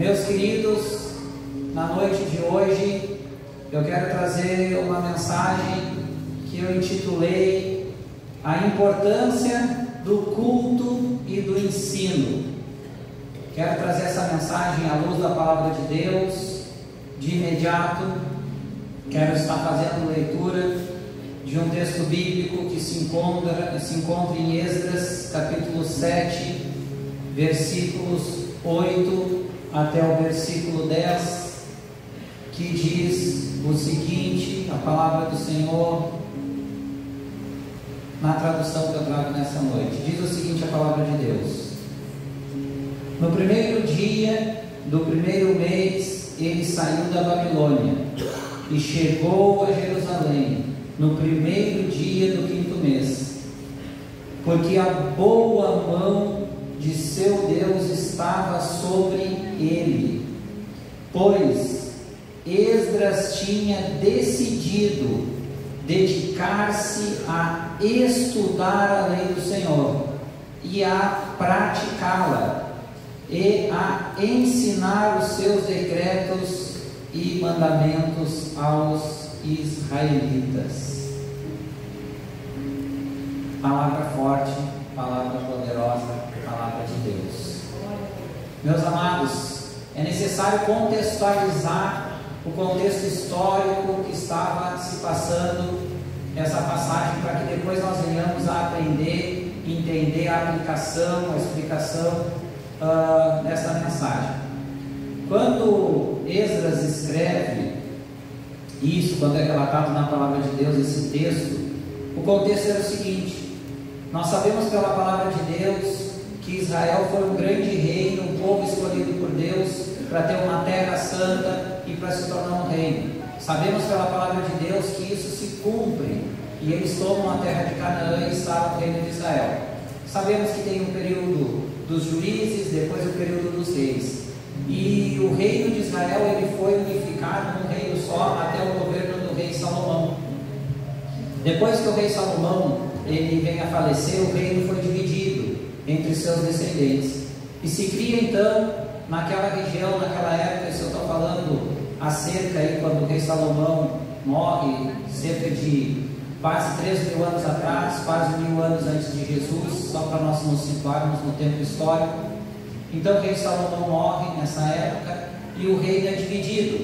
Meus queridos, na noite de hoje eu quero trazer uma mensagem que eu intitulei A Importância do Culto e do Ensino. Quero trazer essa mensagem à luz da Palavra de Deus. De imediato, quero estar fazendo leitura de um texto bíblico que se encontra em Esdras, capítulo 7, versículos 8 até o versículo 10, que diz o seguinte, a palavra do Senhor, na tradução que eu trago nessa noite, diz o seguinte a palavra de Deus: No primeiro dia do primeiro mês, ele saiu da Babilônia e chegou a Jerusalém no primeiro dia do quinto mês, porque a boa mão de seu Deus estava sobre ele, pois Esdras tinha decidido dedicar-se a estudar a lei do Senhor e a praticá-la e a ensinar os seus decretos e mandamentos aos israelitas. Palavra forte, palavra poderosa, palavra de Deus. Meus amados, é necessário contextualizar o contexto histórico que estava se passando essa passagem, para que depois nós venhamos a aprender, entender a aplicação, a explicação dessa mensagem. Quando Esdras escreve isso, quando é relatado na palavra de Deus esse texto, o contexto era o seguinte: nós sabemos pela palavra de Deus que Israel foi um grande reino, um povo escolhido por Deus para ter uma terra santa e para se tornar um reino. Sabemos pela palavra de Deus que isso se cumpre e eles tomam a terra de Canaã e instalam o reino de Israel. Sabemos que tem um período dos juízes, depois o período dos reis, e o reino de Israel ele foi unificado num reino só até o governo do rei Salomão. Depois que o rei Salomão ele vem a falecer, o reino foi dividido entre seus descendentes, e se cria então naquela região, naquela época, se eu estou falando acerca aí quando o rei Salomão morre, cerca de quase 3.000 anos atrás, quase 1.000 anos antes de Jesus, só para nós nos situarmos no tempo histórico. Então o rei Salomão morre nessa época e o reino é dividido,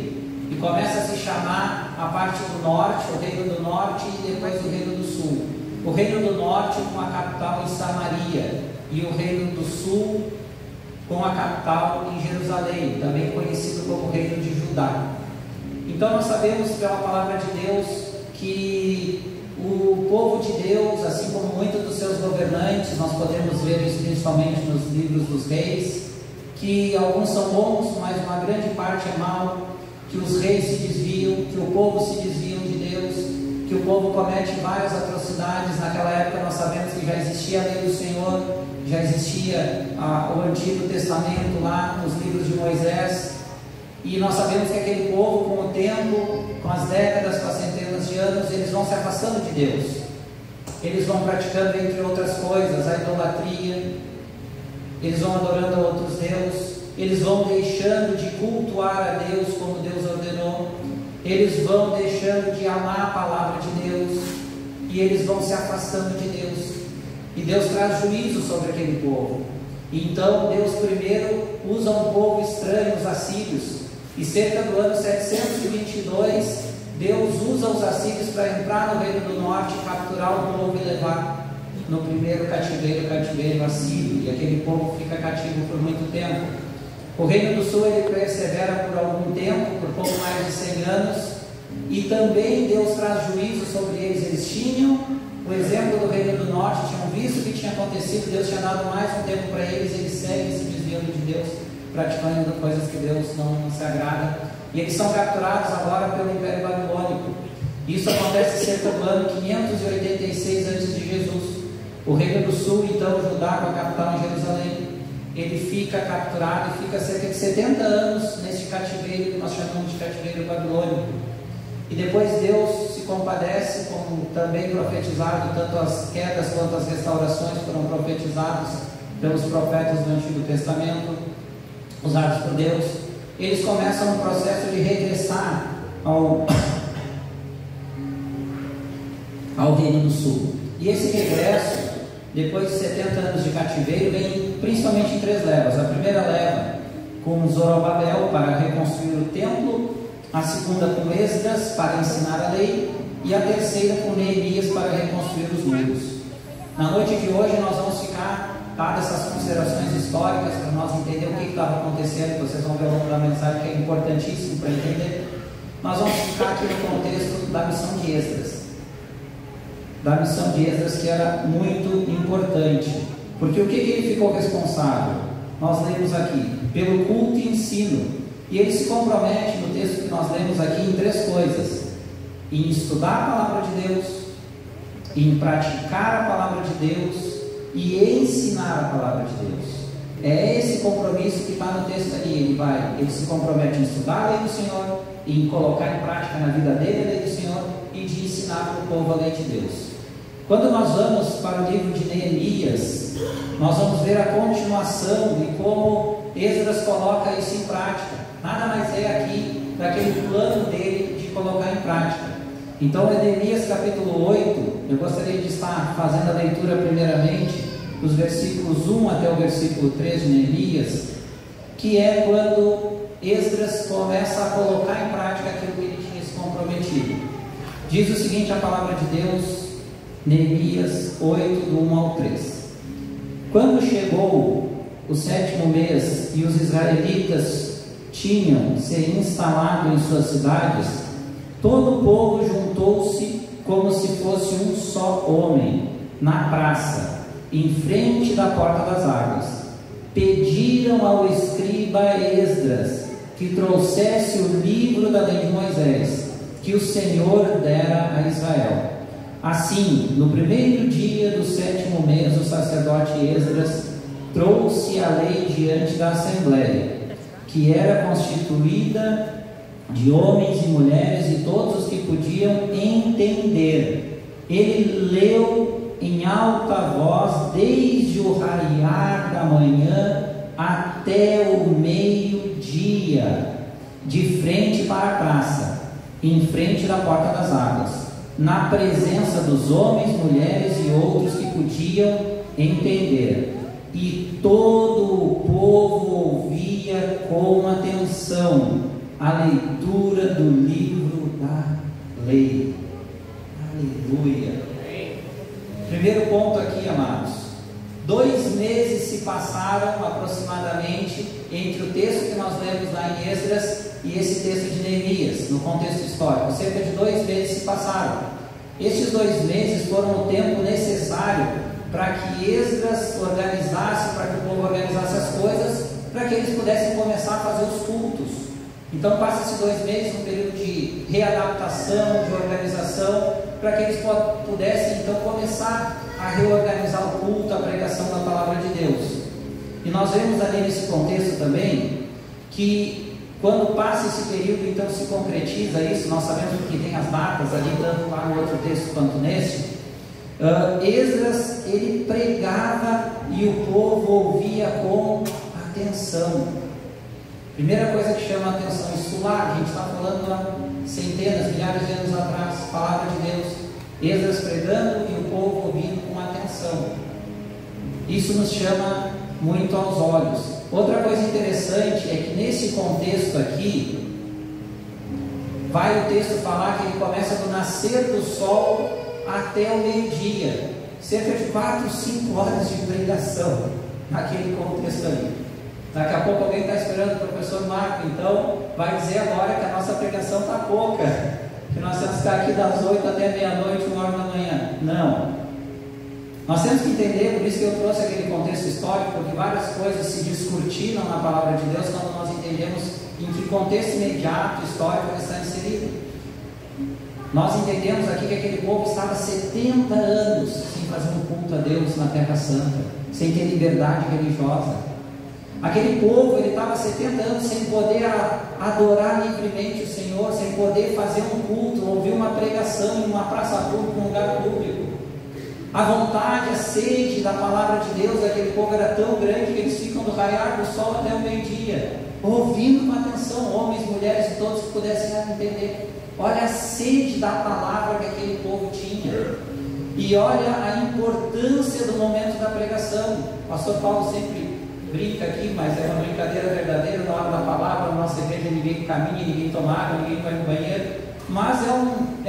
e começa a se chamar a parte do norte, o reino do norte, e depois o reino do sul. O reino do norte com a capital em Samaria, e o reino do sul com a capital em Jerusalém, também conhecido como reino de Judá. Então nós sabemos pela palavra de Deus que o povo de Deus, assim como muitos dos seus governantes, nós podemos ver isso principalmente nos livros dos reis, que alguns são bons, mas uma grande parte é mau, que os reis se desviam, que o povo se desvia de Deus, que o povo comete várias atrocidades. Naquela época nós sabemos que já existia a lei do Senhor, já existia o Antigo Testamento lá nos livros de Moisés, e nós sabemos que aquele povo, com o tempo, com as décadas, com as centenas de anos, eles vão se afastando de Deus, eles vão praticando, entre outras coisas, a idolatria, eles vão adorando a outros deuses, eles vão deixando de cultuar a Deus como Deus ordenou, eles vão deixando de amar a palavra de Deus, e eles vão se afastando de Deus, e Deus traz juízo sobre aquele povo. E então Deus primeiro usa um povo estranho, os assírios, e cerca do ano 722 Deus usa os assírios para entrar no reino do norte, capturar o povo e levar no primeiro cativeiro assírio, e aquele povo fica cativo por muito tempo. O reino do sul ele persevera por algum tempo, por pouco mais de 100 anos, e também Deus traz juízo sobre eles. Eles tinham o exemplo do reino do norte, tinham visto o que tinha acontecido, Deus tinha dado mais um tempo para eles, eles seguem se desviando de Deus, praticando coisas que Deus não se agrada, e eles são capturados agora pelo Império Babilônico. Isso acontece cerca do ano 586 a.C. O reino do sul, então Judá, com a capital em Jerusalém, ele fica capturado e fica cerca de 70 anos neste cativeiro que nós chamamos de cativeiro babilônico. E depois Deus se compadece, como também profetizado, tanto as quedas quanto as restaurações foram profetizadas pelos profetas do Antigo Testamento, usados por Deus. eles começam um processo de regressar ao Reino do Sul. E esse regresso, depois de 70 anos de cativeiro, vem principalmente em 3 levas. A primeira leva com Zorobabel para reconstruir o templo, a segunda com Esdras para ensinar a lei, e a terceira com Neemias para reconstruir os muros. Na noite de hoje nós vamos ficar, dadas essas considerações históricas, para nós entender o que estava acontecendo, vocês vão ver ao longo da mensagem que é importantíssimo para entender. Nós vamos ficar aqui no contexto da missão de Esdras. Da missão de Esdras, que era muito importante. Porque o que ele ficou responsável? Nós lemos aqui, pelo culto e ensino. E ele se compromete no texto que nós lemos aqui em 3 coisas: em estudar a palavra de Deus, em praticar a palavra de Deus e ensinar a palavra de Deus. É esse compromisso que está no texto ali. Ele se compromete em estudar a lei do Senhor, em colocar em prática na vida dele a lei do Senhor e de ensinar para o povo a lei de Deus. Quando nós vamos para o livro de Neemias, nós vamos ver a continuação e como Esdras coloca isso em prática. Nada mais é aqui daquele plano dele de colocar em prática. Então, em Neemias capítulo 8, eu gostaria de estar fazendo a leitura primeiramente dos versículos 1 até o versículo 3 de Neemias, que é quando Esdras começa a colocar em prática aquilo que ele tinha se comprometido. Diz o seguinte a palavra de Deus, Neemias 8, do 1 ao 3. Quando chegou o 7º mês e os israelitas tinham se instalado em suas cidades, todo o povo juntou-se como se fosse um só homem na praça, em frente da porta das águas. Pediram ao escriba Esdras que trouxesse o livro da lei de Moisés, que o Senhor dera a Israel. Assim, no primeiro dia do 7º mês, o sacerdote Esdras trouxe a lei diante da assembleia, que era constituída de homens e mulheres e todos os que podiam entender. Ele leu em alta voz desde o raiar da manhã até o meio-dia, de frente para a praça, em frente da porta das águas, na presença dos homens, mulheres e outros que podiam entender. E todo o povo ouvia com atenção a leitura do livro da lei. Aleluia. Primeiro ponto aqui, amados: 2 meses se passaram aproximadamente entre o texto que nós lemos lá em Esdras e esse texto de Neemias, no contexto histórico. Cerca de 2 meses se passaram. Estes 2 meses foram o tempo necessário para que Esdras organizasse, para que o povo organizasse as coisas, para que eles pudessem começar a fazer os cultos. Então passa-se 2 meses, um período de readaptação, de organização, para que eles pudessem então começar a reorganizar o culto, a pregação da palavra de Deus. E nós vemos ali nesse contexto também que quando passa esse período, então se concretiza isso. Nós sabemos que tem as datas ali, tanto lá no outro texto quanto nesse. Esdras, ele pregava e o povo ouvia com atenção. Primeira coisa que chama a atenção, isso lá, a gente está falando há centenas, milhares de anos atrás, palavra de Deus, Esdras pregando e o povo ouvindo com atenção. Isso nos chama muito aos olhos. Outra coisa interessante é que nesse contexto aqui, vai o texto falar que ele começa do nascer do sol até o meio-dia, cerca de 4, 5 horas de pregação naquele contexto ali. Daqui a pouco alguém está esperando o professor Marco, então vai dizer agora que a nossa pregação está pouca, que nós temos que estar aqui das 8 até meia-noite, 1 hora da manhã. Não. Nós temos que entender, por isso que eu trouxe aquele contexto histórico, porque várias coisas se descortinam na palavra de Deus quando nós entendemos em que contexto imediato, histórico, ele está inserido. Nós entendemos aqui que aquele povo estava 70 anos sem fazer um culto a Deus na Terra Santa, sem ter liberdade religiosa. Aquele povo, ele estava 70 anos sem poder adorar livremente o Senhor, sem poder fazer um culto, ouvir uma pregação em uma praça pública, em um lugar público. A vontade, a sede da palavra de Deus daquele povo era tão grande que eles ficam do raiar do sol até o meio-dia, ouvindo com atenção, homens, mulheres e todos que pudessem entender. Olha a sede da palavra que aquele povo tinha. E olha a importância do momento da pregação. O pastor Paulo sempre brinca aqui, mas é uma brincadeira verdadeira. Na hora da palavra, na nossa igreja, ninguém caminha, ninguém toma água, ninguém vai no banheiro. Mas é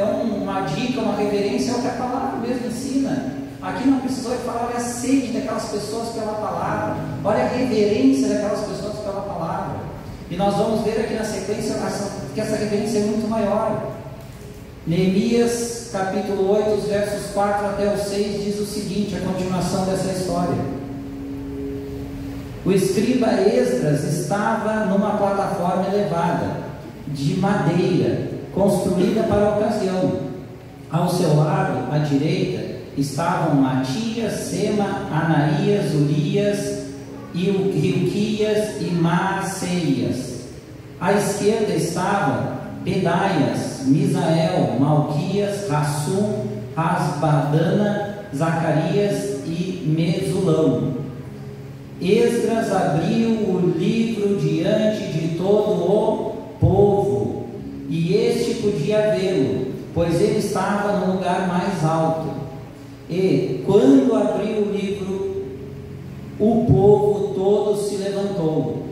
uma dica, uma reverência ao que a palavra mesmo ensina. Aqui não precisou de falar, olha a sede daquelas pessoas pela palavra, olha a reverência daquelas pessoas pela palavra. E nós vamos ver aqui na sequência que essa reverência é muito maior. Neemias capítulo 8, os versos 4 até o 6 diz o seguinte, a continuação dessa história. O escriba Esdras estava numa plataforma elevada de madeira, construída para a ocasião. Ao seu lado, à direita, estavam Matias, Sema, Ananias, Urias, Hilquias e Maaseias. À esquerda estavam Pedaias, Misael, Malquias, Rassum, Rasbadana, Zacarias e Mesulão. Esdras abriu o livro diante de todo o povo, e este podia vê-lo, pois ele estava no lugar mais alto. E quando abriu o livro, o povo todo se levantou.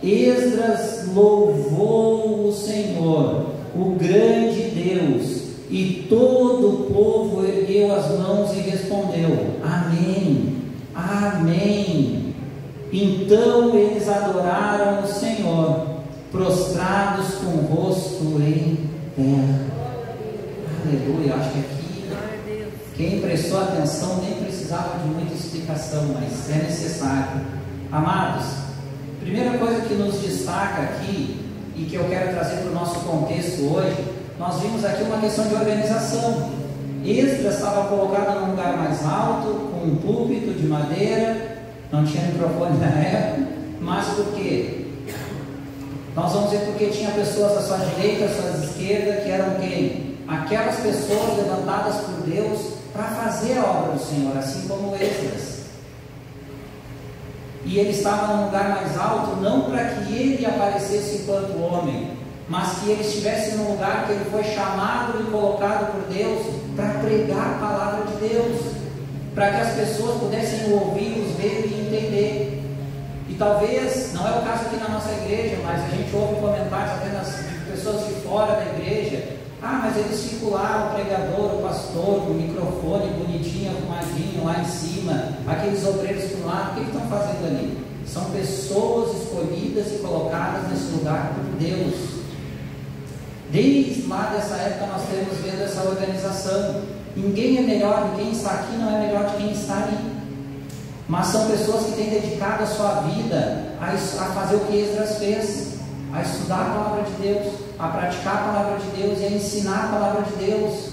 Esdras louvou o Senhor, o grande Deus, e todo o povo ergueu as mãos e respondeu: Amém, Amém. Então eles adoraram o Senhor, prostrados com o rosto em terra. Aleluia. Acho que aqui quem prestou atenção nem precisava de muita explicação, mas é necessário. Amados, primeira coisa que nos destaca aqui e que eu quero trazer para o nosso contexto hoje, nós vimos aqui uma questão de organização. Esdras estava colocado num lugar mais alto, com um púlpito de madeira, não tinha microfone na época, mas por quê? Nós vamos ver porque tinha pessoas à sua direita, à sua esquerda, que eram quem? Aquelas pessoas levantadas por Deus para fazer a obra do Senhor, assim como Esdras. E ele estava num lugar mais alto, não para que ele aparecesse enquanto homem, mas que ele estivesse num lugar que ele foi chamado e colocado por Deus para pregar a palavra de Deus, para que as pessoas pudessem ouvi-los, ver e entender. E talvez, não é o caso aqui na nossa igreja, mas a gente ouve comentários apenas de pessoas de fora da igreja. Mas eles ficam lá, o pregador, o pastor, o microfone bonitinho, arrumadinho lá em cima, aqueles obreiros por lá, o que estão fazendo ali? São pessoas escolhidas e colocadas nesse lugar por Deus. Desde lá dessa época nós temos vendo essa organização. Ninguém é melhor, quem está aqui não é melhor de quem está ali. Mas são pessoas que têm dedicado a sua vida a fazer o que Esdras fez, a estudar a palavra de Deus, a praticar a palavra de Deus e a ensinar a palavra de Deus.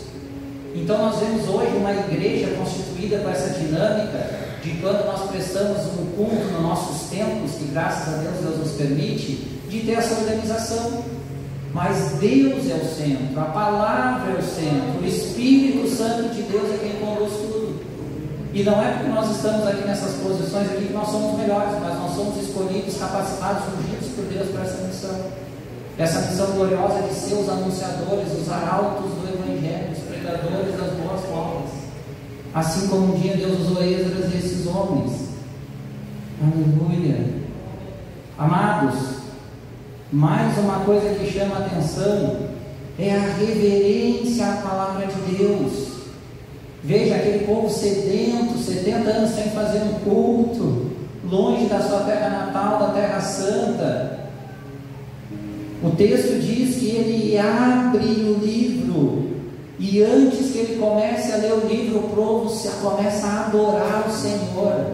Então nós vemos hoje uma igreja constituída com essa dinâmica de quando nós prestamos um culto nos nossos templos, que graças a Deus nos permite, de ter essa organização. Mas Deus é o centro, a palavra é o centro, o Espírito Santo de Deus é quem conduz tudo. E não é porque nós estamos aqui nessas posições aqui que nós somos melhores, mas nós somos escolhidos, capacitados, ungidos por Deus para essa missão. Essa missão gloriosa de ser os anunciadores, os arautos do Evangelho, os pregadores das boas novas. Assim como um dia Deus usou Esdras e esses homens. Aleluia. Amados, mais uma coisa que chama a atenção é a reverência à palavra de Deus. Veja aquele povo sedento, 70 anos sem fazer um culto, longe da sua terra natal, da terra santa. O texto diz que ele abre o livro, e antes que ele comece a ler o livro, o povo começa a adorar o Senhor.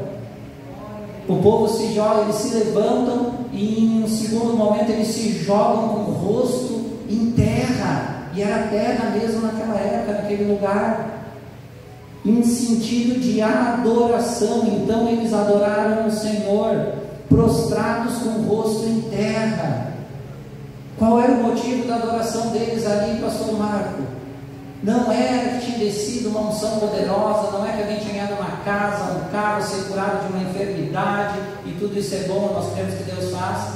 O povo se joga, eles se levantam, e em um segundo momento eles se jogam com o rosto em terra, e era terra mesmo naquela época, naquele lugar, em sentido de adoração. Então eles adoraram o Senhor, prostrados com o rosto em terra. Qual era o motivo da adoração deles ali, pastor Marco? Não era que tinha descido uma unção poderosa, não é que alguém tinha casa, um carro, ser curado de uma enfermidade, e tudo isso é bom, nós cremos que Deus faz.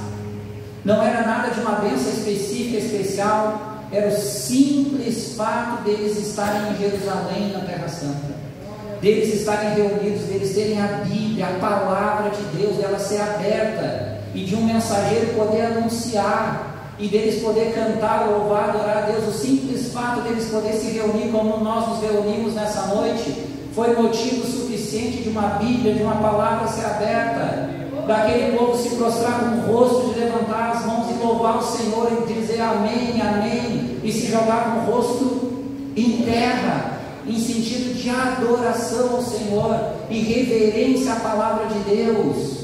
Não era nada de uma bênção específica, especial, era o simples fato deles estarem em Jerusalém, na Terra Santa, deles estarem reunidos, deles terem a Bíblia, a palavra de Deus, dela ser aberta, e de um mensageiro poder anunciar, e deles poder cantar, louvar, adorar a Deus. O simples fato deles poder se reunir como nós nos reunimos nessa noite, foi motivo suficiente de uma Bíblia, de uma palavra ser aberta, daquele povo se prostrar com o rosto, de levantar as mãos e louvar o Senhor, e dizer amém, amém, e se jogar com o rosto em terra, em sentido de adoração ao Senhor e reverência à palavra de Deus.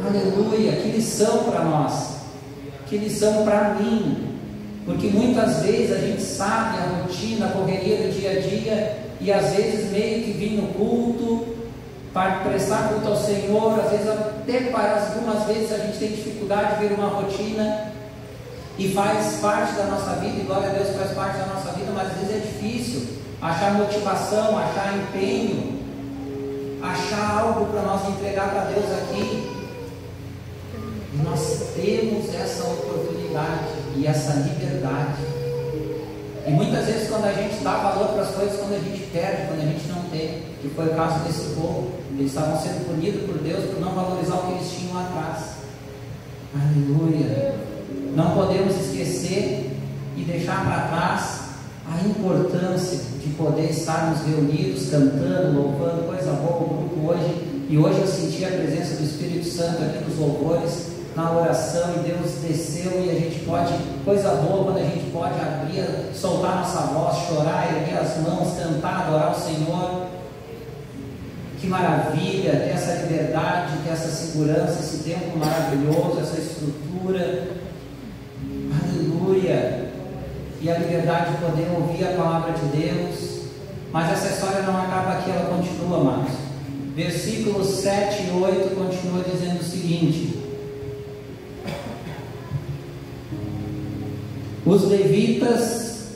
Aleluia, que lição para nós, que lição para mim, porque muitas vezes a gente sabe a rotina, a correria do dia a dia, e às vezes meio que vir no culto, para prestar culto ao Senhor, às vezes até para algumas vezes a gente tem dificuldade de ver uma rotina, e faz parte da nossa vida, e glória a Deus faz parte da nossa vida, mas às vezes é difícil achar motivação, achar empenho, achar algo para nós entregar para Deus aqui. E nós temos essa oportunidade e essa liberdade. E muitas vezes quando a gente dá valor para as coisas, quando a gente perde, quando a gente não tem, que foi o caso desse povo, eles estavam sendo punidos por Deus por não valorizar o que eles tinham lá atrás. Aleluia! Não podemos esquecer e deixar para trás a importância de poder estarmos reunidos, cantando, louvando, coisa boa, o grupo hoje. E hoje eu senti a presença do Espírito Santo aqui nos louvores, na oração, e Deus desceu, e a gente pode, coisa boa quando a gente pode abrir, soltar nossa voz, chorar, erguer as mãos, cantar, adorar o Senhor. Que maravilha ter essa liberdade, ter essa segurança, esse tempo maravilhoso, essa estrutura. Aleluia! E a liberdade de poder ouvir a palavra de Deus. Mas essa história não acaba aqui, ela continua, amados. Versículos 7 e 8 continua dizendo o seguinte: os levitas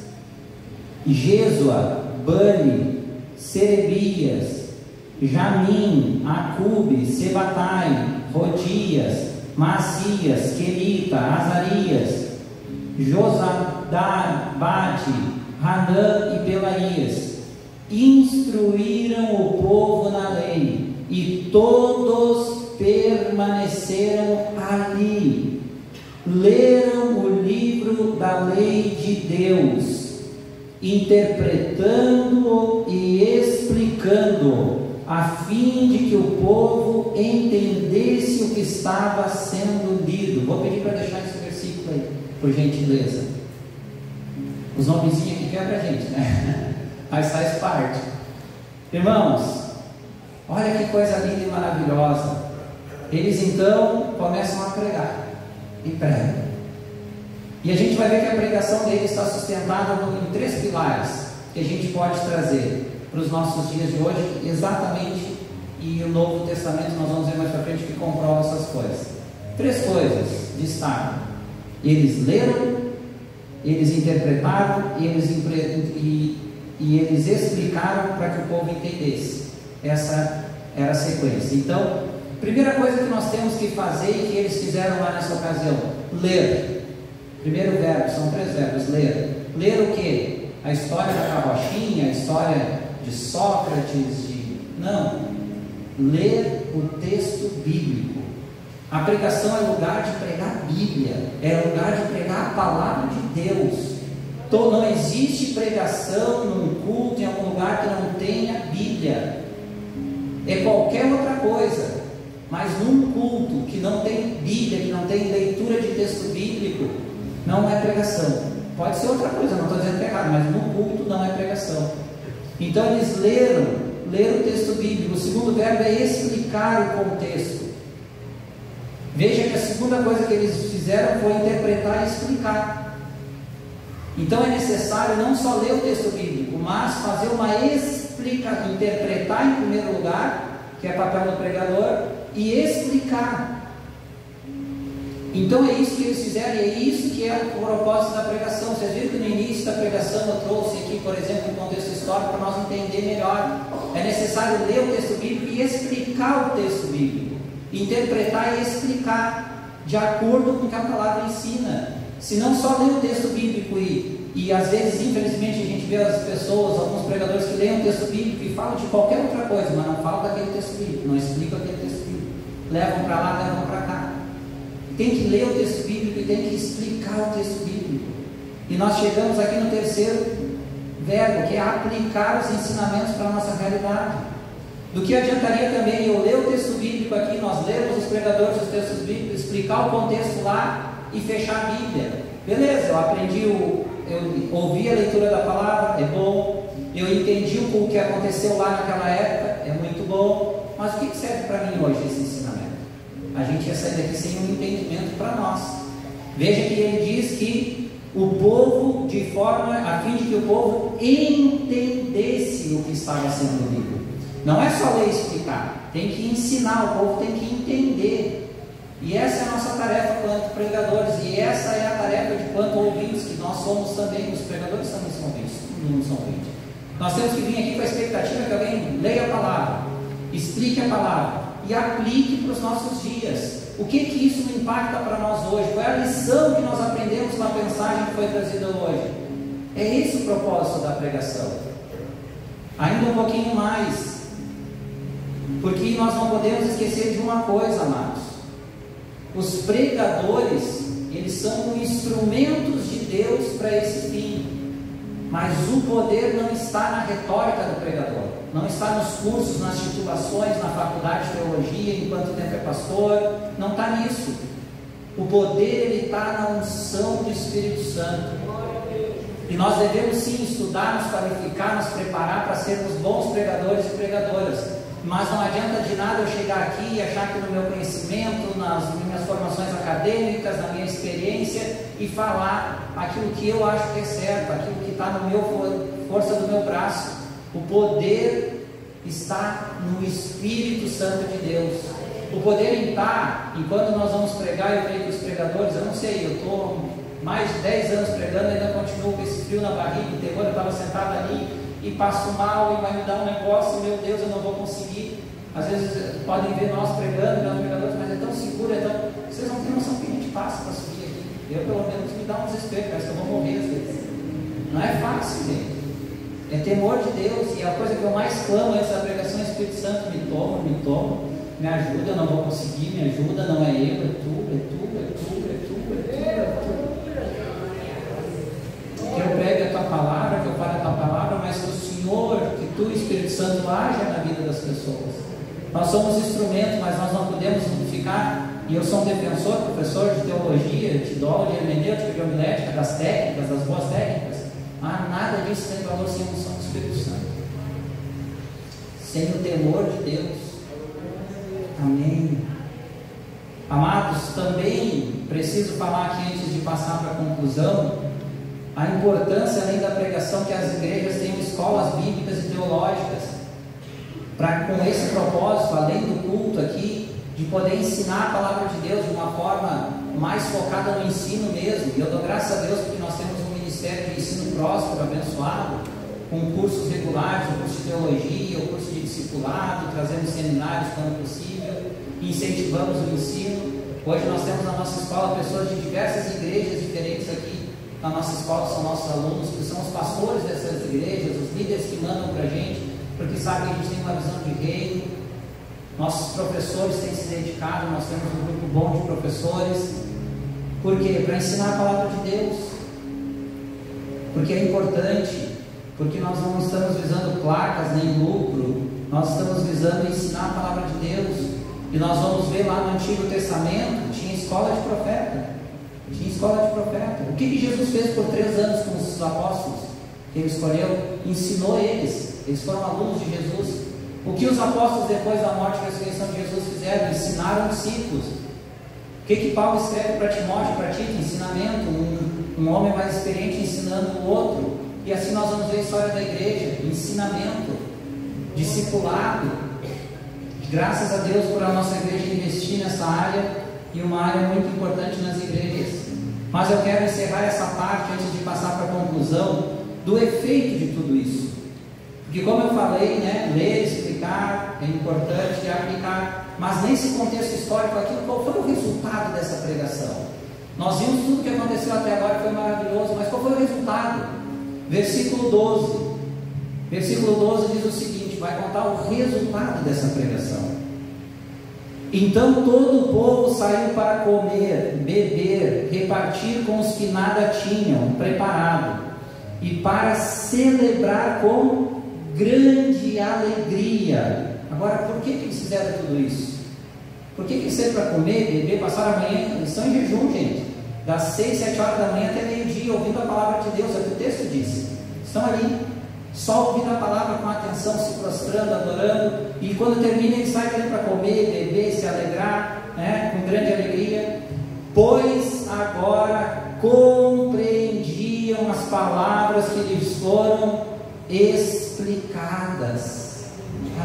Jesua, Bani, Serebias, Jamim, Acube, Sebatai, Rodias, Macias, Quelita, Azarias, Josabade, Hanã e Pelaías instruíram o povo na lei, e todos permaneceram ali, leram o livro da lei de Deus, interpretando-o e explicando-o, a fim de que o povo entendesse o que estava sendo lido. Vou pedir para deixar esse versículo aí, por gentileza. Os nomezinhos aqui quebra a gente, né? Mas faz parte. Irmãos, olha que coisa linda e maravilhosa. Eles então começam a pregar, e pregam. E a gente vai ver que a pregação deles está sustentada em 3 pilares que a gente pode trazer para os nossos dias de hoje, exatamente, e o Novo Testamento nós vamos ver mais para frente que comprova essas coisas. 3 coisas destacam: eles leram, eles interpretaram e eles explicaram para que o povo entendesse. Essa era a sequência. Então, primeira coisa que nós temos que fazer, e que eles fizeram lá nessa ocasião: ler. Primeiro verbo, são 3 verbos: ler. Ler o que? A história da carrochinha, a história de Sócrates, não. Ler o texto bíblico. A pregação é lugar de pregar a Bíblia, é lugar de pregar a palavra de Deus. Então não existe pregação num culto, em algum lugar que não tenha Bíblia. É qualquer outra coisa, mas num culto que não tem Bíblia, que não tem leitura de texto bíblico, não é pregação. Pode ser outra coisa, não estou dizendo que é errado, mas no culto não é pregação. Então eles leram o texto bíblico. O segundo verbo é explicar o contexto. Veja que a segunda coisa que eles fizeram foi interpretar e explicar. Então é necessário não só ler o texto bíblico, mas fazer uma explicação, interpretar em primeiro lugar, que é papel do pregador, e explicar. Então é isso que eles fizeram, e é isso que é o propósito da pregação. Vocês viram que no início da pregação eu trouxe aqui, por exemplo, um contexto histórico para nós entender melhor. É necessário ler o texto bíblico e explicar o texto bíblico, interpretar e explicar de acordo com o que a palavra ensina. Se não só ler o texto bíblico e às vezes, infelizmente, a gente vê as pessoas, alguns pregadores que leem o texto bíblico e falam de qualquer outra coisa, mas não falam daquele texto bíblico, não explicam aquele texto bíblico, levam para lá, levam para cá. Tem que ler o texto bíblico e tem que explicar o texto bíblico. E nós chegamos aqui no terceiro verbo, que é aplicar os ensinamentos para a nossa realidade. Do que adiantaria também eu ler o texto bíblico aqui, nós lermos os pregadores dos textos bíblicos, explicar o contexto lá e fechar a Bíblia. Beleza, eu aprendi, eu ouvi a leitura da palavra, é bom. Eu entendi o que aconteceu lá naquela época, é muito bom. Mas o que serve para mim hoje esse ensinamento? A gente ia sair daqui sem um entendimento para nós. Veja que ele diz que o povo, de forma a fim de que o povo entendesse o que estava sendo lido. Não é só ler e explicar, tem que ensinar, o povo tem que entender. E essa é a nossa tarefa quanto pregadores, e essa é a tarefa de quanto ouvintes, que nós somos também, os pregadores também são ouvintes, todo mundo são ouvintes. Nós temos que vir aqui com a expectativa que alguém leia a palavra, explique a palavra e aplique para os nossos dias. O que isso impacta para nós hoje? Qual é a lição que nós aprendemos com a mensagem que foi trazida hoje? É esse o propósito da pregação. Ainda um pouquinho mais, porque nós não podemos esquecer de uma coisa, amados. Os pregadores, eles são instrumentos de Deus para esse fim. Mas o poder não está na retórica do pregador, não está nos cursos, nas titulações, na faculdade de teologia, enquanto tempo é pastor, não está nisso. O poder, ele está na unção do Espírito Santo. E nós devemos sim estudar, nos qualificar, nos preparar para sermos bons pregadores e pregadoras. Mas não adianta de nada eu chegar aqui e achar que no meu conhecimento, nas minhas formações acadêmicas, na minha experiência, e falar aquilo que eu acho que é certo, aquilo que está no meu força do meu braço. O poder está no Espírito Santo de Deus. O poder está, enquanto nós vamos pregar, eu creio que os pregadores, eu não sei, eu estou mais de 10 anos pregando, ainda continuo com esse frio na barriga, o terror, eu estava sentado ali e passo mal e vai me dar um negócio, meu Deus, eu não vou conseguir. Às vezes podem ver nós pregando, nós pregadores, mas é tão seguro, é tão... Vocês não têm noção que a gente passa para subir aqui. Eu, pelo menos, me dá um desespero, parece que eu vou morrer às vezes. Não é fácil, gente. É temor de Deus, e a coisa que eu mais clamo antes da pregação é o Espírito Santo, me toma, me ajuda, eu não vou conseguir, me ajuda, não é eu, é tu. Que eu pregue a tua palavra, que eu fale a tua palavra, mas que o Senhor, que tu, Espírito Santo, haja na vida das pessoas. Nós somos instrumentos, mas nós não podemos ficar, e eu sou um defensor, professor de teologia, de dolo, de hermenêutica, de homilética, das técnicas, das boas técnicas, mas nada disso tem valor sem a unção do Espírito Santo, sem o temor de Deus. Amém. Amados, também preciso falar aqui antes de passar para a conclusão, a importância, além da pregação, que as igrejas tenham escolas bíblicas e teológicas, para com esse propósito, além do culto aqui, de poder ensinar a palavra de Deus de uma forma mais focada no ensino mesmo. E eu dou graças a Deus porque nós temos um ministério de ensino próspero, abençoado, com cursos regulares, o curso de teologia, o curso de discipulado, trazendo seminários quando possível, e incentivamos o ensino. Hoje nós temos na nossa escola pessoas de diversas igrejas diferentes aqui. Na nossa escola são nossos alunos, que são os pastores dessas igrejas, os líderes que mandam para a gente, porque sabem que a gente tem uma visão de reino. Nossos professores têm se dedicado, nós temos um grupo bom de professores. Por quê? Para ensinar a palavra de Deus. Porque é importante, porque nós não estamos visando placas nem lucro, nós estamos visando ensinar a palavra de Deus. E nós vamos ver lá no Antigo Testamento, tinha escola de profeta. O que Jesus fez por 3 anos com os apóstolos que ele escolheu? Ensinou eles foram alunos de Jesus. O que os apóstolos, depois da morte e ressurreição de Jesus, fizeram? Ensinaram discípulos. O que Paulo escreve para Timóteo, para Tito? Ensinamento, um homem mais experiente ensinando o outro. E assim nós vamos ver a história da igreja, ensinamento, discipulado. Graças a Deus por a nossa igreja investir nessa área. e uma área muito importante nas igrejas. Mas eu quero encerrar essa parte antes de passar para a conclusão do efeito de tudo isso. Porque como eu falei, né, ler, explicar é importante, aplicar, mas nesse contexto histórico aqui, qual foi o resultado dessa pregação? Nós vimos tudo que aconteceu até agora, foi maravilhoso, mas qual foi o resultado? Versículo 12. Versículo 12 diz o seguinte, vai contar o resultado dessa pregação. Então todo o povo saiu para comer, beber, repartir com os que nada tinham preparado, e para celebrar com grande alegria. Agora, por que eles fizeram tudo isso? Por que eles saíram para comer, beber, passar a manhã? Eles estão em jejum, gente, das 6, 7 horas da manhã até meio-dia, ouvindo a palavra de Deus, é o que o texto diz. Estão ali, só ouvindo a palavra com atenção, se prostrando, adorando, e quando termina eles saem ali para comer, beber, se alegrar, né, com grande alegria, pois agora compreendiam as palavras que lhes foram explicadas.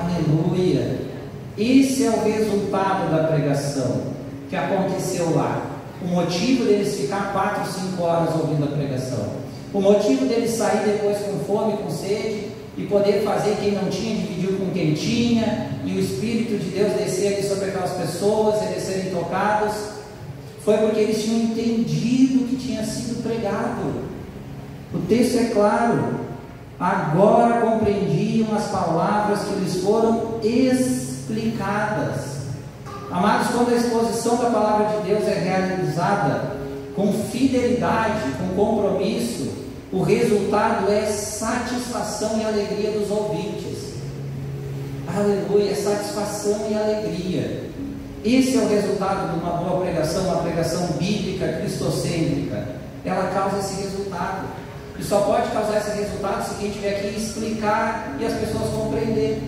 Aleluia! Esse é o resultado da pregação que aconteceu lá. O motivo deles ficar 4, 5 horas ouvindo a pregação. O motivo deles sair depois com fome, com sede, e poder fazer quem não tinha, dividiu com quem tinha, e o Espírito de Deus descer ali sobre aquelas pessoas, eles serem tocados, foi porque eles tinham entendido o que tinha sido pregado. O texto é claro. Agora compreendiam as palavras que lhes foram explicadas. Amados, quando a exposição da palavra de Deus é realizada com fidelidade, com compromisso, o resultado é satisfação e alegria dos ouvintes. Aleluia, satisfação e alegria. Esse é o resultado de uma boa pregação, uma pregação bíblica, cristocêntrica. Ela causa esse resultado. E só pode causar esse resultado se quem estiver aqui explicar e as pessoas compreenderem.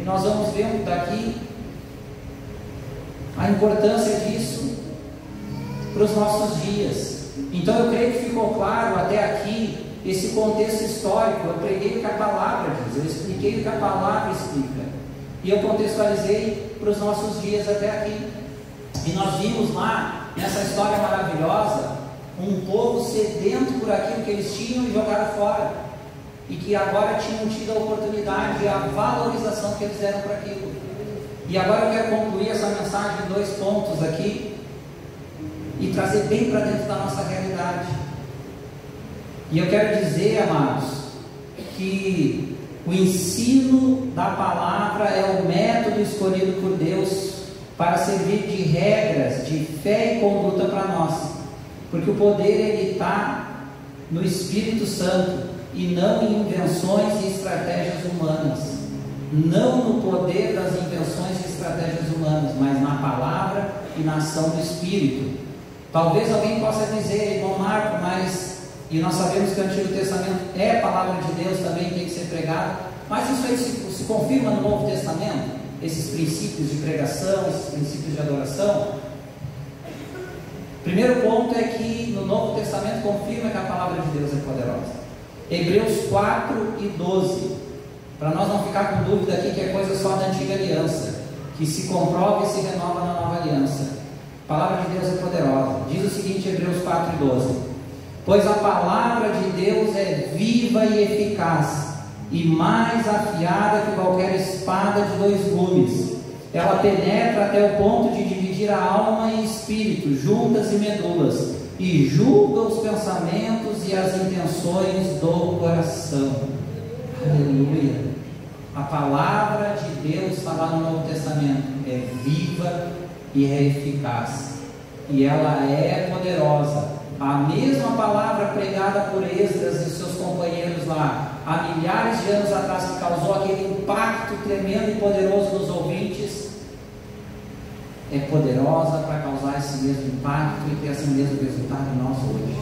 E nós vamos ver daqui a importância disso para os nossos dias. Então eu creio que ficou claro até aqui esse contexto histórico. Eu preguei o que a palavra diz, eu expliquei o que a palavra explica, e eu contextualizei para os nossos dias até aqui. E nós vimos lá, nessa história maravilhosa, um povo sedento por aquilo que eles tinham e jogaram fora, e que agora tinham tido a oportunidade e a valorização que eles deram para aquilo. E agora eu quero concluir essa mensagem em 2 pontos aqui, e trazer bem para dentro da nossa realidade. E eu quero dizer, amados, que o ensino da palavra é o método escolhido por Deus para servir de regras de fé e conduta para nós, porque o poder ele está no Espírito Santo e não em invenções e estratégias humanas, não no poder das invenções e estratégias humanas, mas na palavra e na ação do Espírito. Talvez alguém possa dizer, irmão Marco, mas, e nós sabemos que o Antigo Testamento é a palavra de Deus, também tem que ser pregado, mas isso aí se confirma no Novo Testamento? Esses princípios de pregação, esses princípios de adoração? Primeiro ponto é que no Novo Testamento confirma que a palavra de Deus é poderosa. Hebreus 4 e 12, para nós não ficar com dúvida aqui que é coisa só da antiga aliança, que se comprova e se renova na nova aliança. A palavra de Deus é poderosa. Diz o seguinte, Hebreus 4 e 12: pois a palavra de Deus é viva e eficaz, e mais afiada que qualquer espada de 2 gumes. Ela penetra até o ponto de dividir a alma e espírito, juntas e medulas, e julga os pensamentos e as intenções do coração. Aleluia! A palavra de Deus está lá no Novo Testamento, é viva e é eficaz, e ela é poderosa. A mesma palavra pregada por Esdras e seus companheiros lá há milhares de anos atrás, que causou aquele impacto tremendo e poderoso nos ouvintes, é poderosa para causar esse mesmo impacto e ter esse mesmo resultado em nós hoje.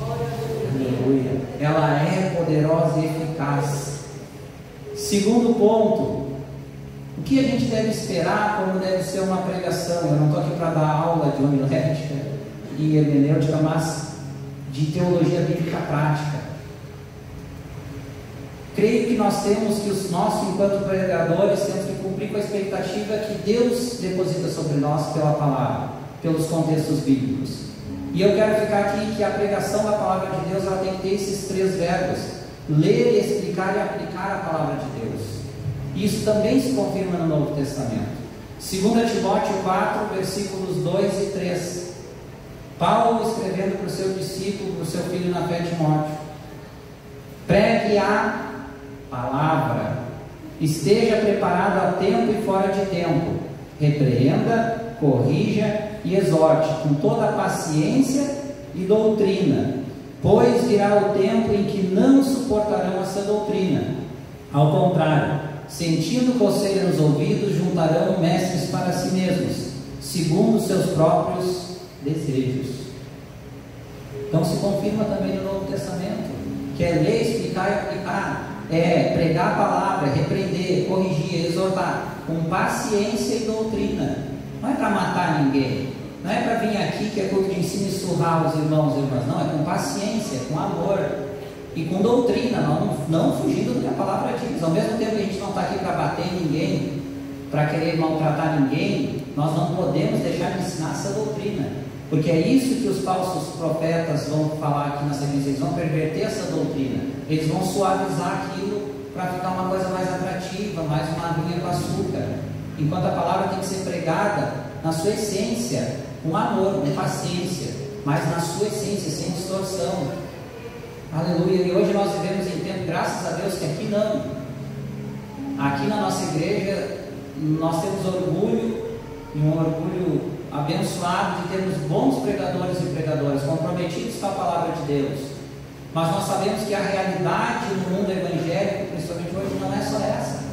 Aleluia! Ela é poderosa e eficaz. Segundo ponto, o que a gente deve esperar como deve ser uma pregação? Eu não estou aqui para dar aula de homilética e hermenêutica, mas de teologia bíblica prática. Creio que nós temos que nós, enquanto pregadores, temos que cumprir com a expectativa que Deus deposita sobre nós pela palavra. pelos contextos bíblicos. E eu quero ficar aqui que a pregação da palavra de Deus ela tem que ter esses 3 verbos: ler, explicar e aplicar a palavra de Deus. Isso também se confirma no Novo Testamento. 2 Timóteo 4, versículos 2 e 3. Paulo escrevendo para o seu discípulo, para o seu filho na fé, Timóteo: pregue a palavra, esteja preparado a tempo e fora de tempo, repreenda, corrija e exorte com toda a paciência e doutrina, pois virá o tempo em que não suportarão essa doutrina. Ao contrário, sentindo coceira nos ouvidos, juntarão mestres para si mesmos, segundo os seus próprios desejos. Então se confirma também no Novo Testamento que é ler, explicar e aplicar, é pregar a palavra, repreender, corrigir, exortar com paciência e doutrina. Não é para matar ninguém, não é para vir aqui que é culto de ensino e surrar os irmãos e irmãs, não, é com paciência, com amor e com doutrina, não fugindo do que a palavra diz. Ao mesmo tempo que a gente não está aqui para bater em ninguém, para querer maltratar ninguém, nós não podemos deixar de ensinar essa doutrina, porque é isso que os falsos profetas vão falar aqui na sequência. Eles vão perverter essa doutrina, eles vão suavizar aquilo para ficar uma coisa mais atrativa, mais uma aguinha com açúcar, enquanto a palavra tem que ser pregada na sua essência, com amor, com paciência, mas na sua essência, sem distorção. Aleluia. E hoje nós vivemos em tempo, graças a Deus, que aqui não. Aqui na nossa igreja nós temos orgulho, e um orgulho abençoado de termos bons pregadores e pregadoras comprometidos com a palavra de Deus. Mas nós sabemos que a realidade no mundo evangélico, principalmente hoje, não é só essa.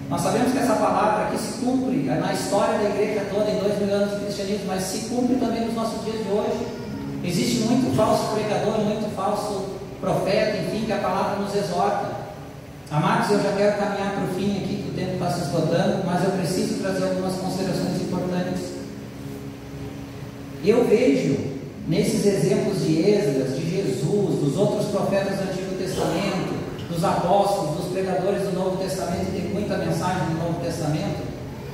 Nós sabemos que essa palavra aqui se cumpre na história da igreja toda, em 2000 anos de cristianismo, mas se cumpre também nos nossos dias de hoje. Existe muito falso pregador, muito falso profeta, enfim, que a palavra nos exorta. Amados, eu já quero caminhar para o fim aqui, que o tempo está se esgotando, mas eu preciso trazer algumas considerações importantes. Eu vejo nesses exemplos de Esdras, de Jesus, dos outros profetas do Antigo Testamento, dos apóstolos, dos pregadores do Novo Testamento, e tem muita mensagem no Novo Testamento,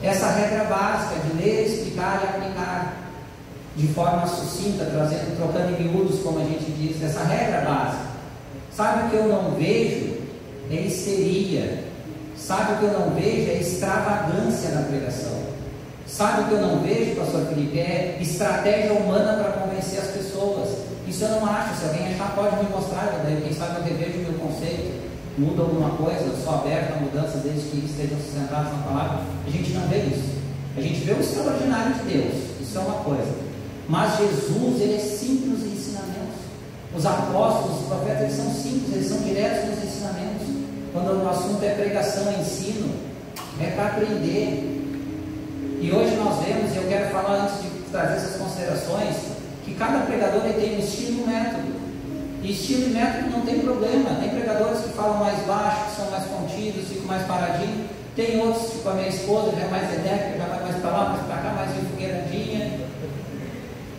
essa regra básica de ler, explicar e aplicar de forma sucinta, trocando em miúdos, como a gente diz, essa regra básica. Sabe o que eu não vejo? É histeria. Sabe o que eu não vejo? É extravagância na pregação. Sabe o que eu não vejo, pastor Felipe? É estratégia humana para convencer as pessoas. Isso eu não acho. Se alguém achar, pode me mostrar. Daí, quem sabe eu revejo o meu conceito, muda alguma coisa, eu sou aberto a mudanças desde que estejam sustentados na palavra. A gente não vê isso. A gente vê o extraordinário de Deus. Isso é uma coisa. Mas Jesus, ele é simples nos ensinamentos. Os apóstolos, os profetas, eles são simples, eles são diretos nos ensinamentos. Quando o assunto é pregação, ensino, é para aprender. E hoje nós vemos, e eu quero falar antes de trazer essas considerações, que cada pregador ele tem um estilo e um método. E estilo e método não tem problema. Tem pregadores que falam mais baixo, que são mais contidos, ficam mais paradinhos. Tem outros, tipo a minha esposa, já é mais enérgica, já vai mais para lá, mais para cá, mais enfogueiradinha.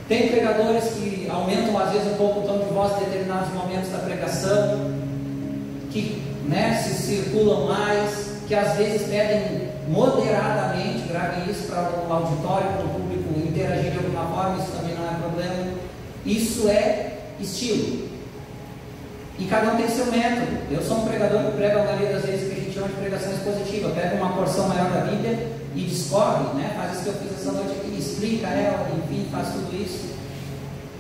Tem pregadores que aumentam às vezes um pouco o tom de voz em determinados momentos da pregação, que se circulam mais, que às vezes pedem moderadamente, gravem isso para o auditório, para o público interagir de alguma forma, isso também não é problema. Isso é estilo. E cada um tem seu método. Eu sou um pregador que prega a maioria das vezes que a gente chama de pregação expositiva. Pega uma porção maior da Bíblia e discorre, faz isso que eu fiz essa noite aqui, explica ela, enfim, faz tudo isso.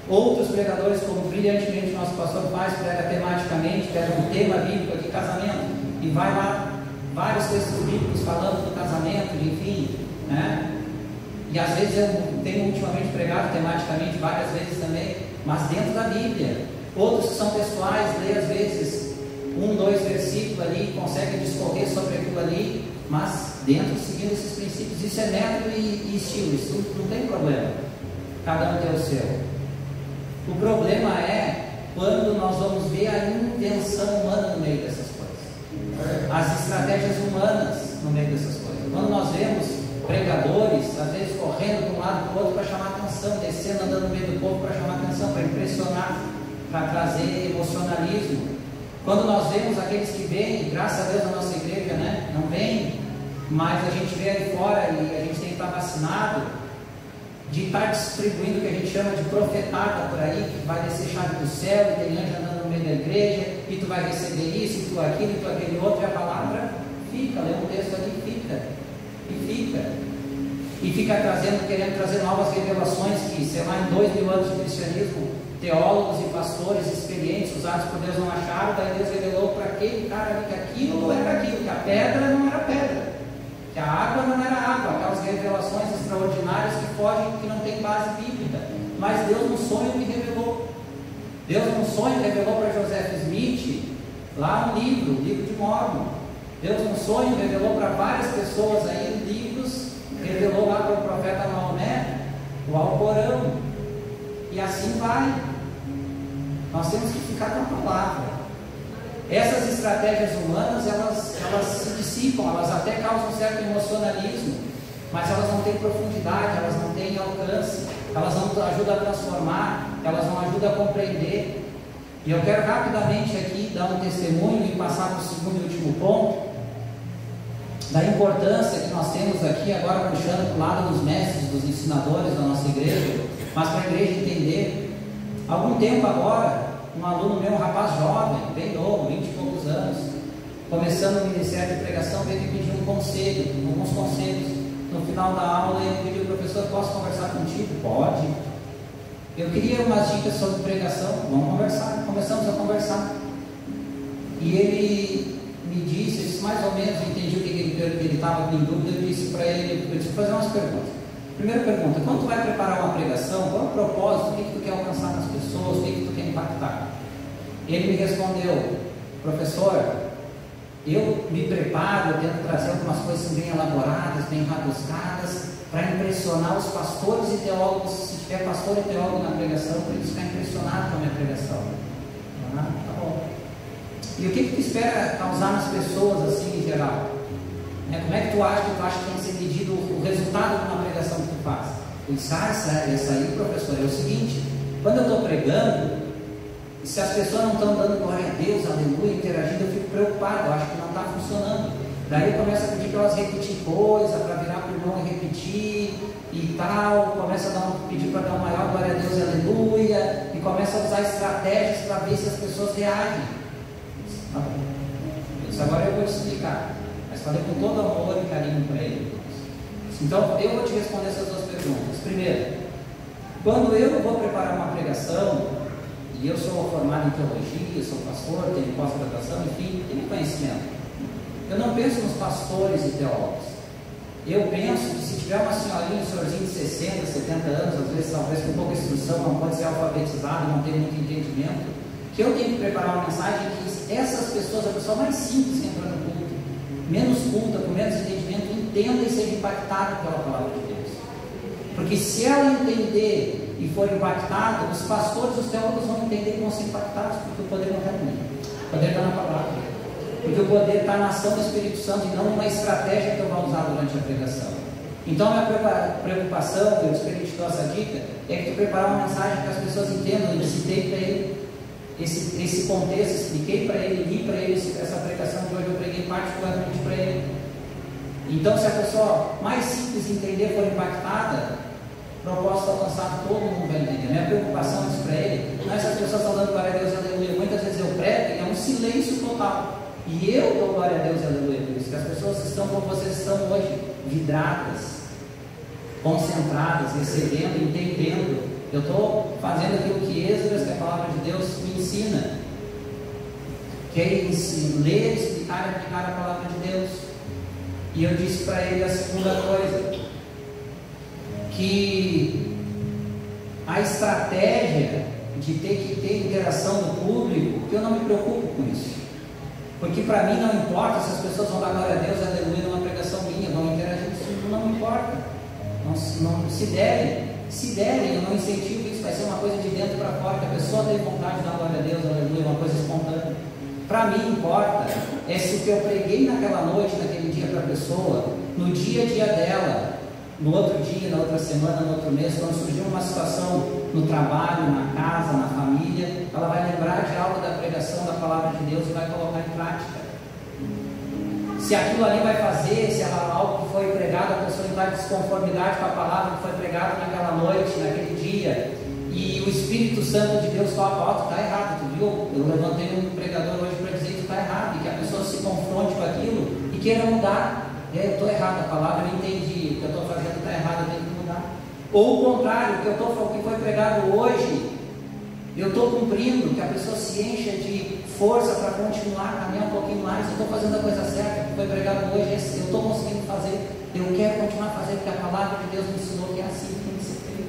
Outros pregadores, como brilhantemente nosso pastor faz, prega tematicamente, pega um tema bíblico aqui, casamento, e vai lá, vários textos bíblicos falando do casamento, enfim, E às vezes eu tenho ultimamente pregado tematicamente, várias vezes também, mas dentro da Bíblia. Outros que são pessoais, lê às vezes 1, 2 versículos ali, consegue discorrer sobre aquilo ali, mas dentro, seguindo esses princípios. Isso é método e estilo, isso não tem problema, cada um tem o seu. O problema é quando nós vamos ver a invenção humana no meio dessas coisas, as estratégias humanas no meio dessas coisas. Quando nós vemos pregadores, às vezes correndo de um lado para o outro para chamar atenção, descendo, andando no meio do povo para chamar atenção, para impressionar, para trazer emocionalismo. Quando nós vemos aqueles que vêm, graças a Deus a nossa igreja não vem, mas a gente vê aí fora e a gente tem que estar vacinado, de estar distribuindo o que a gente chama de profetada por aí, que vai descer chave do céu, e tem anjo andando no meio da igreja, e tu vai receber isso, e tu aquilo, e tu aquele outro, e a palavra fica, lê um texto ali, e fica trazendo, querendo trazer novas revelações, que, sei lá, em 2000 anos de cristianismo, teólogos e pastores experientes, usados por Deus, não acharam, daí Deus revelou para aquele cara ali que aquilo era aquilo, que a pedra não era pedra, que a água não era água, aquelas revelações extraordinárias que fogem, que não tem base bíblica. Mas Deus no sonho me revelou. Deus no sonho revelou para Joseph Smith, lá no livro, o livro de Mormon. Deus no sonho revelou para várias pessoas aí livros, revelou lá para o profeta Maomé, o Alcorão. E assim vai. Nós temos que ficar com a palavra. Essas estratégias humanas, elas se dissipam, elas até causam certo emocionalismo, mas elas não têm profundidade, elas não têm alcance, elas não ajudam a transformar, elas não ajudam a compreender. E eu quero rapidamente aqui dar um testemunho e passar para o segundo e último ponto, da importância que nós temos aqui, agora puxando para o lado dos mestres, dos ensinadores da nossa igreja, mas para a igreja entender. Há algum tempo agora, um aluno meu, um rapaz jovem, bem novo, 20 e poucos anos, começando o ministério de pregação, veio me pedir alguns conselhos. No final da aula ele pediu: professor, posso conversar contigo? Pode. Eu queria umas dicas sobre pregação. Vamos conversar. Começamos a conversar. E ele me disse, mais ou menos, entendi o que ele estava em dúvida. Eu disse para ele: eu disse, fazer umas perguntas. Primeira pergunta: quando tu vai preparar uma pregação, qual é o propósito? O que tu quer alcançar nas pessoas? O que tu quer impactar? Ele me respondeu: professor, eu me preparo, eu tento trazer algumas coisas bem elaboradas, bem rabuscadas, para impressionar os pastores e teólogos. Se tiver pastor e teólogo na pregação, para eles ficarem impressionados com a minha pregação. Tá bom. E o que tu espera causar nas pessoas, assim, em geral? Como é que tu acha que tem que ser medido o resultado de uma pregação que tu faz? Eu disse: essa aí, professor, é o seguinte: quando eu estou pregando, se as pessoas não estão dando glória a Deus, aleluia, interagindo, eu fico preocupado, eu acho que não está funcionando. Daí eu começo a pedir para elas repetir coisa, para virar para o irmão e repetir e tal, começo a pedir para dar uma maior glória a Deus e aleluia, e começo a usar estratégias para ver se as pessoas reagem. Tá bom. Isso agora eu vou te explicar. Mas falei com todo amor e carinho para ele. Então, eu vou te responder essas duas perguntas. Primeiro, quando eu vou preparar uma pregação, e eu sou formado em teologia, sou pastor, tenho pós-graduação, enfim, tenho conhecimento, eu não penso nos pastores e teólogos. Eu penso que se tiver uma senhorinha, um senhorzinho de 60, 70 anos, às vezes talvez com pouca instrução, não pode ser alfabetizado, não tem muito entendimento, que eu tenho que preparar uma mensagem que essas pessoas, a pessoa mais simples que entra no culto, menos culta, com menos entendimento, entenda e seja impactada pela palavra de Deus. Porque se ela entender e for impactada, os pastores, os teólogos vão entender e vão ser impactados, porque o poder não está em mim, o poder está na palavra, porque o poder está na ação do Espírito Santo e não numa estratégia que eu vou usar durante a pregação. Então a minha preocupação, eu espero que te dou essa dica, é que tu preparar uma mensagem que as pessoas entendam. Eu citei para ele esse contexto, expliquei para ele, li para ele essa pregação de hoje, eu preguei particularmente para ele. Então, se a pessoa mais simples entender for impactada, propósito alcançado, todo mundo vai entender. Minha preocupação é isso para ele, não é se as pessoas estão dando glória a Deus e aleluia. Muitas vezes eu prego e é um silêncio total, e eu dou glória a Deus e aleluia por isso, que as pessoas estão como vocês estão hoje, vidradas, concentradas, recebendo, entendendo. Eu estou fazendo aquilo que Esdras, que a palavra de Deus me ensina, que é ler, explicar e aplicar a palavra de Deus. E eu disse para ele a segunda coisa, que a estratégia de ter que ter interação do público, que eu não me preocupo com isso, porque para mim não importa se as pessoas vão dar glória a Deus, aleluia, numa pregação minha, vão interagir, isso não me importa, não se derem, eu não incentivo isso, vai ser uma coisa de dentro para fora, que a pessoa tem vontade de dar glória a Deus, aleluia, uma coisa espontânea. Para mim importa é se o que eu preguei naquela noite, naquele dia para a pessoa, no dia a dia dela, no outro dia, na outra semana, no outro mês, quando surgir uma situação no trabalho, na casa, na família, ela vai lembrar de algo da pregação da palavra de Deus e vai colocar em prática. Se aquilo ali vai fazer, se algo que foi pregado a pessoa na desconformidade com a palavra que foi pregada naquela noite, naquele dia, e o Espírito Santo de Deus fala: ó, tu está errado, tu viu? Eu levantei um pregador hoje para dizer que tu está errado, e que a pessoa se confronte com aquilo e queira mudar. Eu estou errado, a palavra eu entendi, o que eu estou fazendo está errado, eu tenho que mudar. Ou o contrário, o que foi pregado hoje, eu estou cumprindo, que a pessoa se encha de força para continuar, caminhar um pouquinho mais. Eu estou fazendo a coisa certa, que foi pregado hoje, eu estou conseguindo fazer, eu quero continuar fazendo, porque a palavra de Deus me ensinou que é assim que tem que ser feito.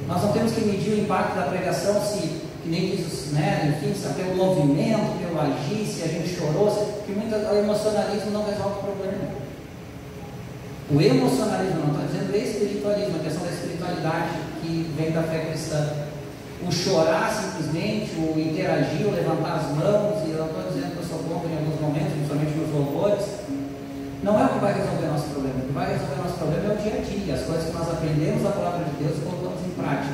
Nós não temos que medir o impacto da pregação, se, que nem diz, né, enfim, se pelo movimento, pelo agir, se a gente chorou, que o emocionalismo não resolve o problema. O emocionalismo, não estou dizendo espiritualismo, a questão da espiritualidade que vem da fé cristã. O chorar simplesmente, o interagir, o levantar as mãos, e eu não estou dizendo que eu sou contra em alguns momentos, principalmente nos louvores, não é o que vai resolver o nosso problema. O que vai resolver o nosso problema é o dia a dia, as coisas que nós aprendemos da palavra de Deus e colocamos em prática.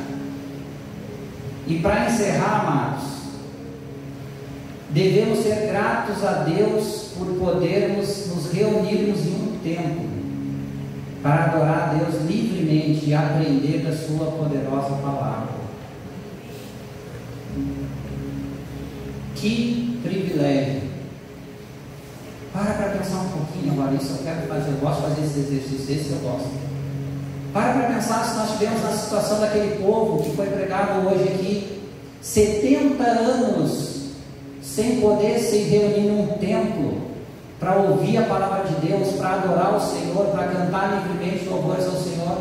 E para encerrar, amados, devemos ser gratos a Deus por podermos nos reunirmos em um tempo para adorar a Deus livremente e aprender da sua poderosa palavra. Que privilégio! Para pensar um pouquinho agora, isso eu quero fazer, eu gosto de fazer esse exercício, esse eu gosto. Para pensar se nós estivermos na situação daquele povo que foi pregado hoje aqui, 70 anos sem poder se reunir num templo para ouvir a palavra de Deus, para adorar o Senhor, para cantar livremente louvores ao Senhor.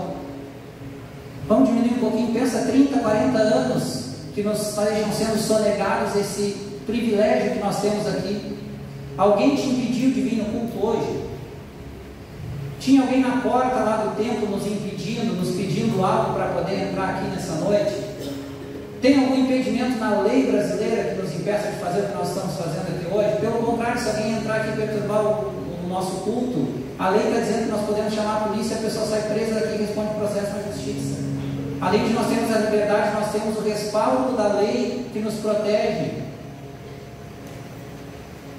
Vamos diminuir um pouquinho, pensa 30, 40 anos que nos estejam sendo sonegados esse privilégio que nós temos aqui. Alguém te impediu de vir no culto hoje? Tinha alguém na porta lá do templo nos impedindo, nos pedindo algo para poder entrar aqui nessa noite? Tem algum impedimento na lei brasileira que nos impeça de fazer o que nós estamos fazendo aqui hoje? Pelo contrário, se alguém entrar aqui e perturbar o nosso culto, a lei está dizendo que nós podemos chamar a polícia e a pessoa sai presa daqui e responde processo na justiça. Além de nós termos a liberdade, nós temos o respaldo da lei que nos protege.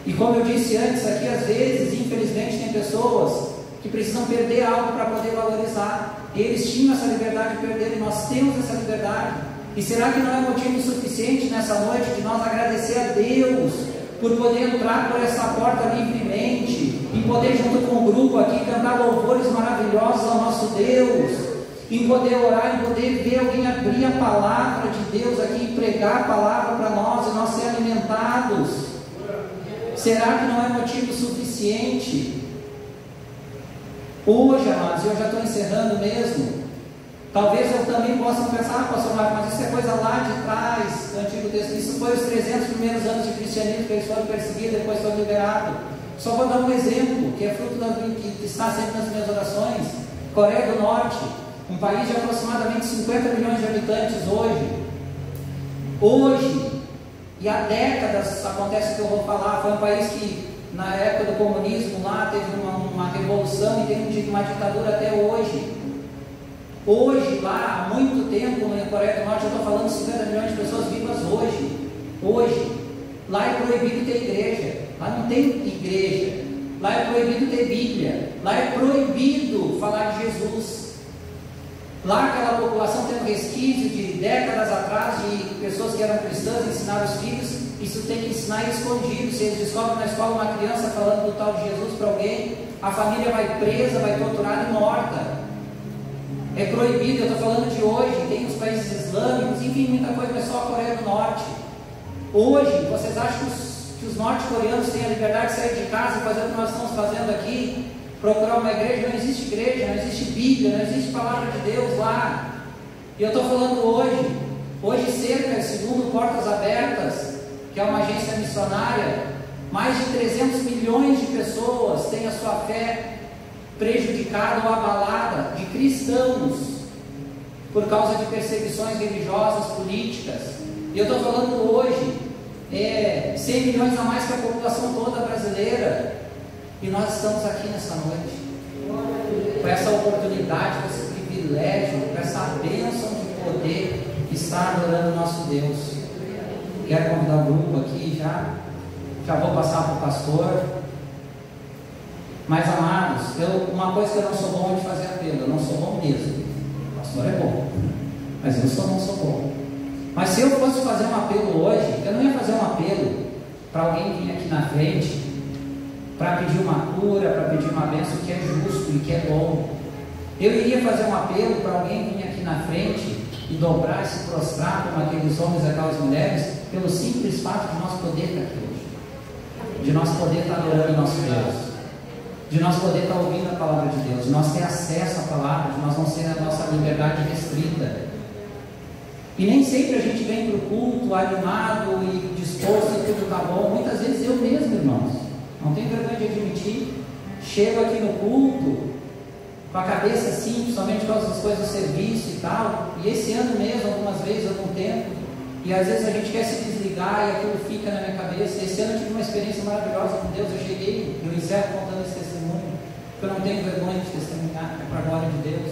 E como eu disse antes aqui, às vezes, infelizmente, tem pessoas que precisam perder algo para poder valorizar. E eles tinham essa liberdade de perder, e nós temos essa liberdade. E será que não é motivo suficiente nessa noite de nós agradecer a Deus por poder entrar por essa porta livremente e poder, junto com o grupo aqui, cantar louvores maravilhosos ao nosso Deus, em poder orar, em poder ver alguém abrir a palavra de Deus aqui e pregar a palavra para nós e nós ser alimentados? Será que não é motivo suficiente? Hoje, amados, eu já estou encerrando mesmo. Talvez eu também possa pensar, pastor Marcos, mas isso é coisa lá de trás, do Antigo Testamento. Isso foi os 300 primeiros anos de cristianismo que eles foram perseguidos, depois foram liberados. Só vou dar um exemplo, que é fruto que está sempre nas minhas orações. Coreia do Norte, um país de aproximadamente 50 milhões de habitantes hoje, e há décadas acontece o que eu vou falar. Foi um país que na época do comunismo lá teve uma revolução e teve uma ditadura até hoje. Hoje lá, há muito tempo na Coreia do Norte, eu estou falando de 50 milhões de pessoas vivas hoje, lá é proibido ter igreja, lá não tem igreja, lá é proibido ter Bíblia, lá é proibido falar de Jesus. Lá aquela população tem um resquício de décadas atrás de pessoas que eram cristãs, ensinaram os filhos, isso tem que ensinar escondido. Se eles descobrem na escola uma criança falando do tal de Jesus para alguém, a família vai presa, vai torturada e morta. É proibido. Eu estou falando de hoje, tem os países islâmicos, enfim, muita coisa, mas só a Coreia do Norte. Hoje, vocês acham que os norte-coreanos têm a liberdade de sair de casa e fazer o que nós estamos fazendo aqui? Procurar uma igreja? Não existe igreja, não existe Bíblia, não existe palavra de Deus lá. E eu estou falando hoje cerca, segundo Portas Abertas, que é uma agência missionária, mais de 300 milhões de pessoas têm a sua fé prejudicada ou abalada, de cristãos, por causa de perseguições religiosas, políticas. E eu estou falando hoje, 100 milhões a mais que a população toda brasileira. E nós estamos aqui nessa noite, com essa oportunidade, com esse privilégio, com essa bênção de poder estar adorando o nosso Deus. Quero convidar o grupo aqui já vou passar para o pastor. Mas, amados, uma coisa que eu não sou bom é de fazer apelo. Eu não sou bom mesmo. O pastor é bom, mas eu não sou bom. Mas se eu fosse fazer um apelo hoje, eu não ia fazer um apelo para alguém vir aqui na frente para pedir uma cura, para pedir uma bênção, que é justo e que é bom. Eu iria fazer um apelo para alguém vir aqui na frente e dobrar e se prostrar como aqueles homens e aquelas mulheres, pelo simples fato de nós poder estar aqui hoje, de nós poder estar adorando o nosso Deus, de nós poder estar ouvindo a palavra de Deus, de nós ter acesso à palavra, de nós não ser a nossa liberdade restrita. E nem sempre a gente vem para o culto animado e disposto e tudo está bom. Muitas vezes eu mesmo, irmãos, não tenho vergonha de admitir, chego aqui no culto com a cabeça assim, principalmente por causa das coisas do serviço e tal, e esse ano mesmo, algumas vezes, algum tempo, e às vezes a gente quer se desligar e aquilo fica na minha cabeça. Esse ano eu tive uma experiência maravilhosa com Deus. Eu cheguei, eu encerro contando esse testemunho, porque eu não tenho vergonha de testemunhar, é para a glória de Deus.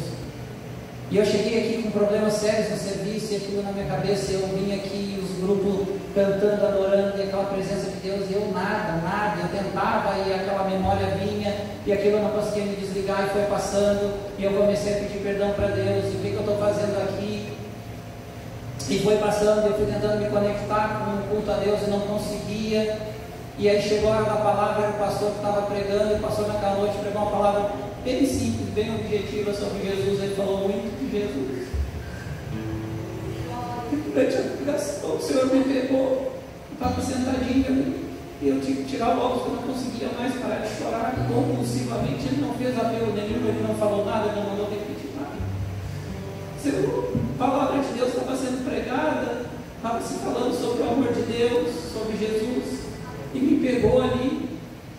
E eu cheguei aqui com problemas sérios no serviço, e aquilo na minha cabeça, eu vim aqui, os grupos cantando, adorando, e aquela presença de Deus, e eu nada, eu tentava, e aquela memória vinha, e aquilo eu não conseguia me desligar, e foi passando, e eu comecei a pedir perdão para Deus, e o que eu estou fazendo aqui? E foi passando, eu fui tentando me conectar com o culto a Deus e não conseguia, e aí chegou a hora da palavra, era o pastor que estava pregando, e o pastor naquela noite pregou uma palavra bem simples, bem objetiva sobre Jesus. Ele falou muito de Jesus. Durante a pregação, o Senhor me pegou, eu estava sentadinho ali, e eu tive que tirar o óculos, porque eu não conseguia mais parar de chorar compulsivamente. Ele não fez apelo nenhum, ele não falou nada, ele não mandou repetir nada. A palavra de Deus estava sendo pregada, estava se falando sobre o amor de Deus, sobre Jesus, e me pegou ali.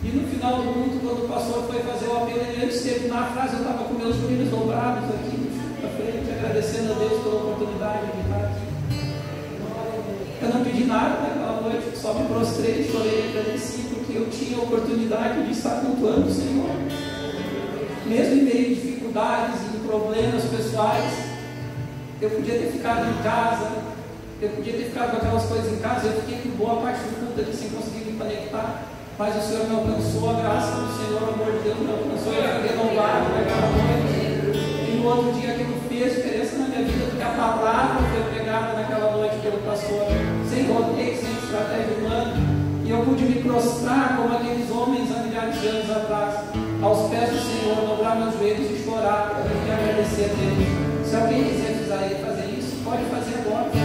E no final do culto, quando o pastor foi fazer o apelo, ele antes de terminar a frase, eu estava com meus joelhos dobrados aqui na frente, agradecendo a Deus pela oportunidade de estar aqui. Eu não pedi nada naquela noite, só me prostrei, chorei e agradeci, porque eu tinha a oportunidade de estar cultuando o Senhor. Mesmo em meio a dificuldades e problemas pessoais, eu podia ter ficado em casa, eu podia ter ficado com aquelas coisas em casa, eu fiquei por boa parte do culto aqui sem conseguir me conectar. Mas o Senhor me alcançou, a graça do Senhor, o amor de Deus me alcançou, eu fui renovado naquela noite. E no outro dia aquilo fez diferença na minha vida, porque a palavra foi pregada naquela noite pelo pastor, sem rodeio, sem estratégia humana. E eu pude me prostrar como aqueles homens há milhares de anos atrás, aos pés do Senhor, dobrar meus joelhos e chorar, e agradecer a Deus. Se alguém quiser fazer isso, pode fazer agora.